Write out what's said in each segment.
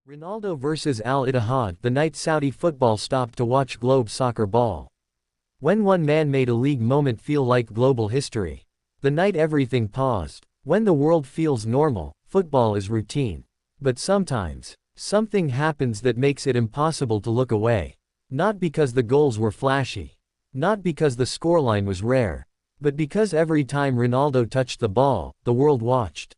Ronaldo vs Al-Ittihad. The night Saudi football stopped to watch globe soccer ball. When one man made a league moment feel like global history. The night everything paused. When the world feels normal, football is routine. But sometimes, something happens that makes it impossible to look away. Not because the goals were flashy. Not because the scoreline was rare. But because every time Ronaldo touched the ball, the world watched.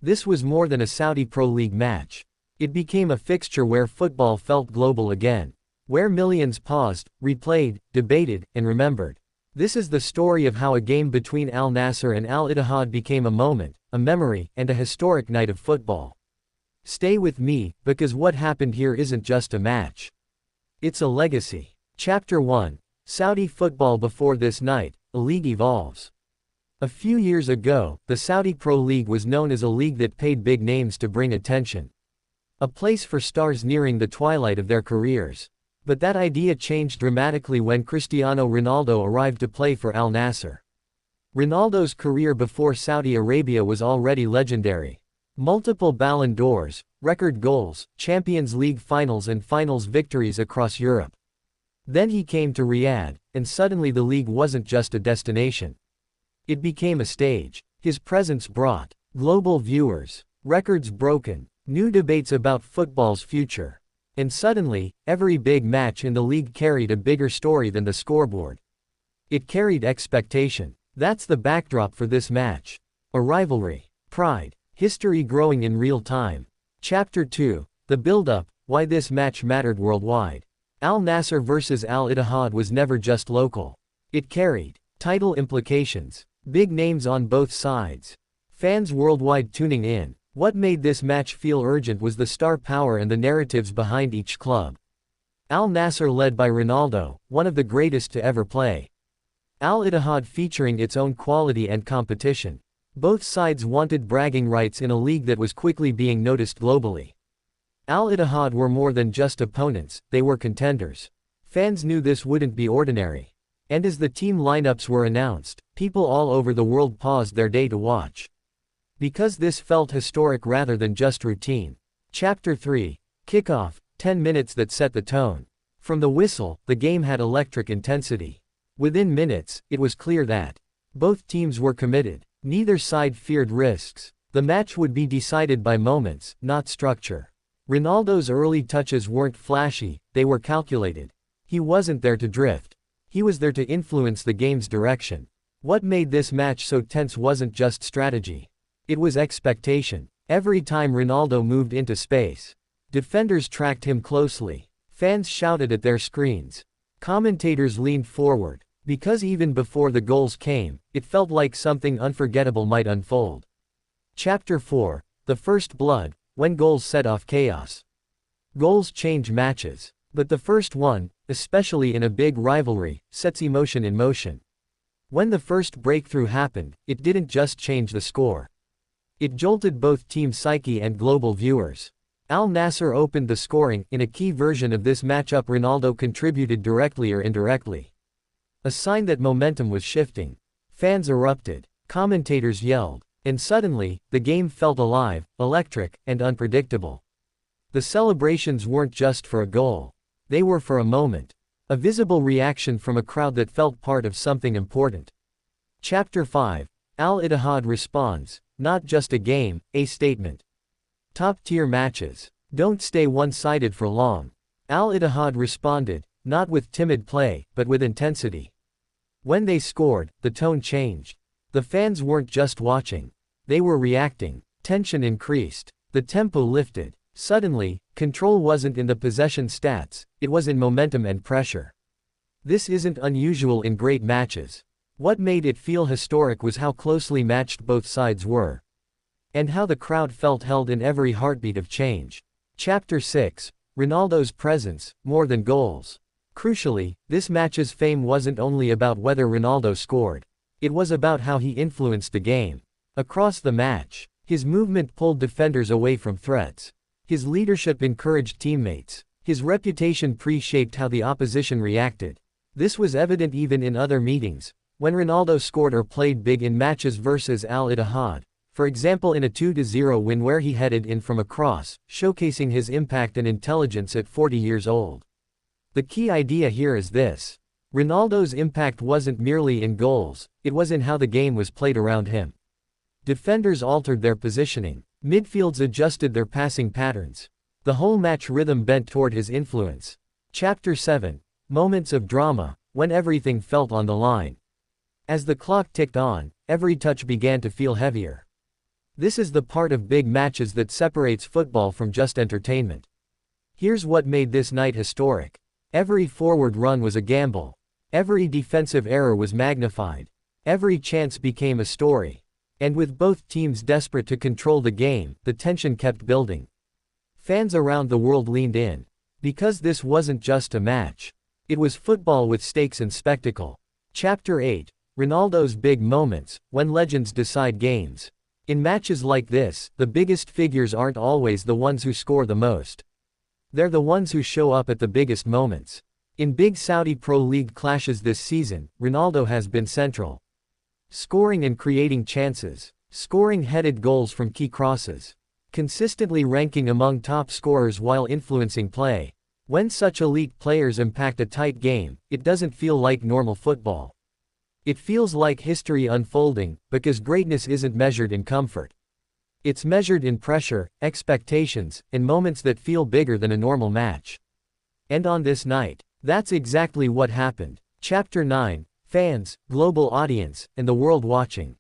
This was more than a Saudi Pro League match. It became a fixture where football felt global again. Where millions paused, replayed, debated, and remembered. This is the story of how a game between Al Nassr and Al-Ittihad became a moment, a memory, and a historic night of football. Stay with me, because what happened here isn't just a match. It's a legacy. Chapter 1. Saudi football. Before this night, a league evolves. A few years ago, the Saudi Pro League was known as a league that paid big names to bring attention. A place for stars nearing the twilight of their careers. But that idea changed dramatically when Cristiano Ronaldo arrived to play for Al Nassr. Ronaldo's career before Saudi Arabia was already legendary. Multiple Ballon d'Ors, record goals, Champions League finals and finals victories across Europe. Then he came to Riyadh, and suddenly the league wasn't just a destination. It became a stage. His presence brought global viewers, records broken, new debates about football's future. And suddenly, every big match in the league carried a bigger story than the scoreboard. It carried expectation. That's the backdrop for this match. A rivalry, pride, history growing in real time. Chapter 2. The build-up, why this match mattered worldwide. Al Nassr vs Al-Ittihad was never just local. It carried title implications, big names on both sides, fans worldwide tuning in. What made this match feel urgent was the star power and the narratives behind each club. Al Nassr led by Ronaldo, one of the greatest to ever play. Al-Ittihad featuring its own quality and competition. Both sides wanted bragging rights in a league that was quickly being noticed globally. Al-Ittihad were more than just opponents, they were contenders. Fans knew this wouldn't be ordinary. And as the team lineups were announced, people all over the world paused their day to watch. Because this felt historic rather than just routine. Chapter 3. Kickoff, 10 minutes that set the tone. From the whistle, the game had electric intensity. Within minutes, it was clear that both teams were committed. Neither side feared risks. The match would be decided by moments, not structure. Ronaldo's early touches weren't flashy, they were calculated. He wasn't there to drift. He was there to influence the game's direction. What made this match so tense wasn't just strategy. It was expectation. Every time Ronaldo moved into space, defenders tracked him closely. Fans shouted at their screens. Commentators leaned forward. Because even before the goals came, it felt like something unforgettable might unfold. Chapter 4. The first blood, when goals set off chaos. Goals change matches. But the first one, especially in a big rivalry, sets emotion in motion. When the first breakthrough happened, it didn't just change the score. It jolted both team psyche and global viewers. Al Nassr opened the scoring. In a key version of this matchup, Ronaldo contributed directly or indirectly. A sign that momentum was shifting. Fans erupted. Commentators yelled. And suddenly, the game felt alive, electric, and unpredictable. The celebrations weren't just for a goal. They were for a moment. A visible reaction from a crowd that felt part of something important. Chapter 5. Al-Ittihad responds. Not just a game, a statement. Top-tier matches don't stay one-sided for long. Al-Ittihad responded, not with timid play, but with intensity. When they scored, the tone changed. The fans weren't just watching. They were reacting. Tension increased. The tempo lifted. Suddenly, control wasn't in the possession stats, it was in momentum and pressure. This isn't unusual in great matches. What made it feel historic was how closely matched both sides were. And how the crowd felt held in every heartbeat of change. Chapter 6. Ronaldo's presence, more than goals. Crucially, this match's fame wasn't only about whether Ronaldo scored. It was about how he influenced the game. Across the match, his movement pulled defenders away from threats. His leadership encouraged teammates. His reputation pre-shaped how the opposition reacted. This was evident even in other meetings. When Ronaldo scored or played big in matches versus Al-Ittihad, for example in a 2-0 win where he headed in from a cross, showcasing his impact and intelligence at 40 years old. The key idea here is this. Ronaldo's impact wasn't merely in goals, it was in how the game was played around him. Defenders altered their positioning, midfields adjusted their passing patterns. The whole match rhythm bent toward his influence. Chapter 7. Moments of drama, when everything felt on the line. As the clock ticked on, every touch began to feel heavier. This is the part of big matches that separates football from just entertainment. Here's what made this night historic. Every forward run was a gamble. Every defensive error was magnified. Every chance became a story. And with both teams desperate to control the game, the tension kept building. Fans around the world leaned in. Because this wasn't just a match. It was football with stakes and spectacle. Chapter 8. Ronaldo's big moments, when legends decide games. In matches like this, the biggest figures aren't always the ones who score the most. They're the ones who show up at the biggest moments. In big Saudi Pro League clashes this season, Ronaldo has been central. Scoring and creating chances. Scoring headed goals from key crosses. Consistently ranking among top scorers while influencing play. When such elite players impact a tight game, it doesn't feel like normal football. It feels like history unfolding, because greatness isn't measured in comfort. It's measured in pressure, expectations, and moments that feel bigger than a normal match. And on this night, that's exactly what happened. Chapter 9. Fans, global audience, and the world watching.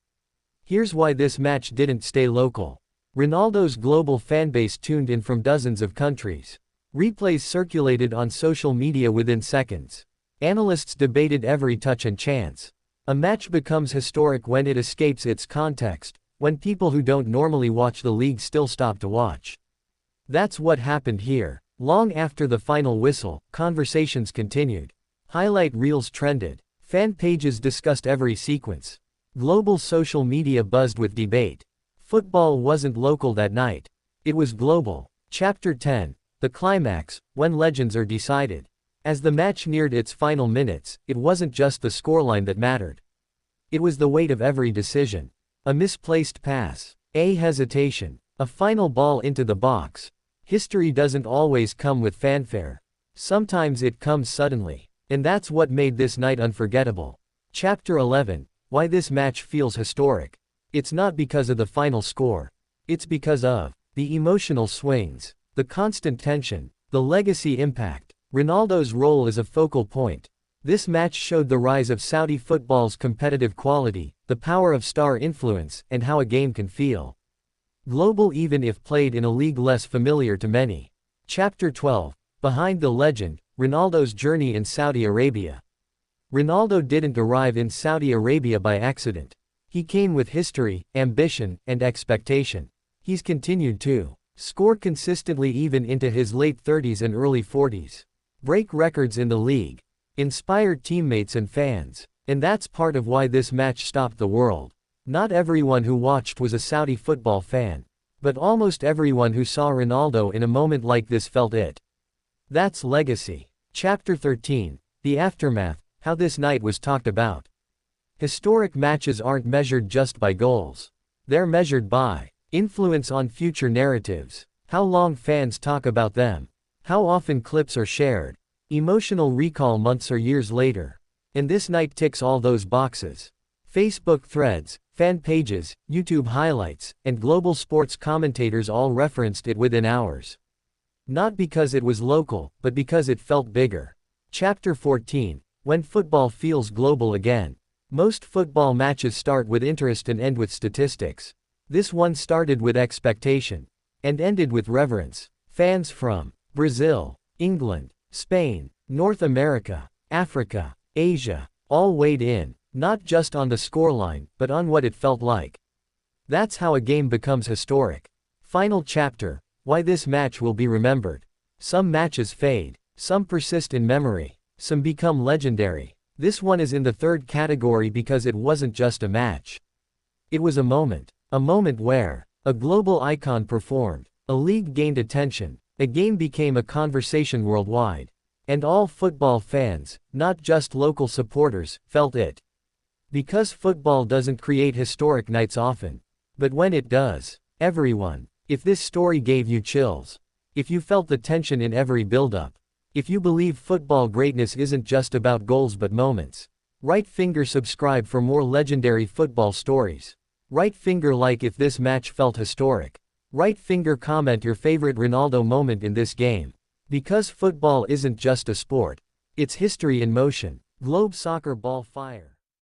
Here's why this match didn't stay local. Ronaldo's global fanbase tuned in from dozens of countries. Replays circulated on social media within seconds. Analysts debated every touch and chance. A match becomes historic when it escapes its context, when people who don't normally watch the league still stop to watch. That's what happened here. Long after the final whistle, conversations continued. Highlight reels trended. Fan pages discussed every sequence. Global social media buzzed with debate. Football wasn't local that night. It was global. Chapter 10. The climax, when legends are decided. As the match neared its final minutes, it wasn't just the scoreline that mattered. It was the weight of every decision. A misplaced pass. A hesitation. A final ball into the box. History doesn't always come with fanfare. Sometimes it comes suddenly. And that's what made this night unforgettable. Chapter 11. Why this match feels historic. It's not because of the final score. It's because of the emotional swings, the constant tension, the legacy impact. Ronaldo's role as a focal point. This match showed the rise of Saudi football's competitive quality, the power of star influence, and how a game can feel global even if played in a league less familiar to many. Chapter 12. Behind the legend, Ronaldo's journey in Saudi Arabia. Ronaldo didn't arrive in Saudi Arabia by accident. He came with history, ambition, and expectation. He's continued to score consistently even into his late 30s and early 40s. Break records in the league. Inspire teammates and fans. And that's part of why this match stopped the world. Not everyone who watched was a Saudi football fan. But almost everyone who saw Ronaldo in a moment like this felt it. That's legacy. Chapter 13. The aftermath, how this night was talked about. Historic matches aren't measured just by goals. They're measured by influence on future narratives. How long fans talk about them. How often clips are shared. Emotional recall months or years later. And this night ticks all those boxes. Facebook threads, fan pages, YouTube highlights, and global sports commentators all referenced it within hours. Not because it was local, but because it felt bigger. Chapter 14. When football feels global again. Most football matches start with interest and end with statistics. This one started with expectation. And ended with reverence. Fans from Brazil, England, Spain, North America, Africa, Asia, all weighed in, not just on the scoreline, but on what it felt like. That's how a game becomes historic. Final chapter. Why this match will be remembered. Some matches fade. Some persist in memory. Some become legendary. This one is in the third category because it wasn't just a match. It was a moment. A moment where a global icon performed. A league gained attention. A game became a conversation worldwide. And all football fans, not just local supporters, felt it. Because football doesn't create historic nights often. But when it does, everyone, if this story gave you chills, if you felt the tension in every build-up, if you believe football greatness isn't just about goals but moments, right finger subscribe for more legendary football stories. Right finger like if this match felt historic. Right finger comment your favorite Ronaldo moment in this game. Because football isn't just a sport, it's history in motion. Globe Soccer Ball Fire.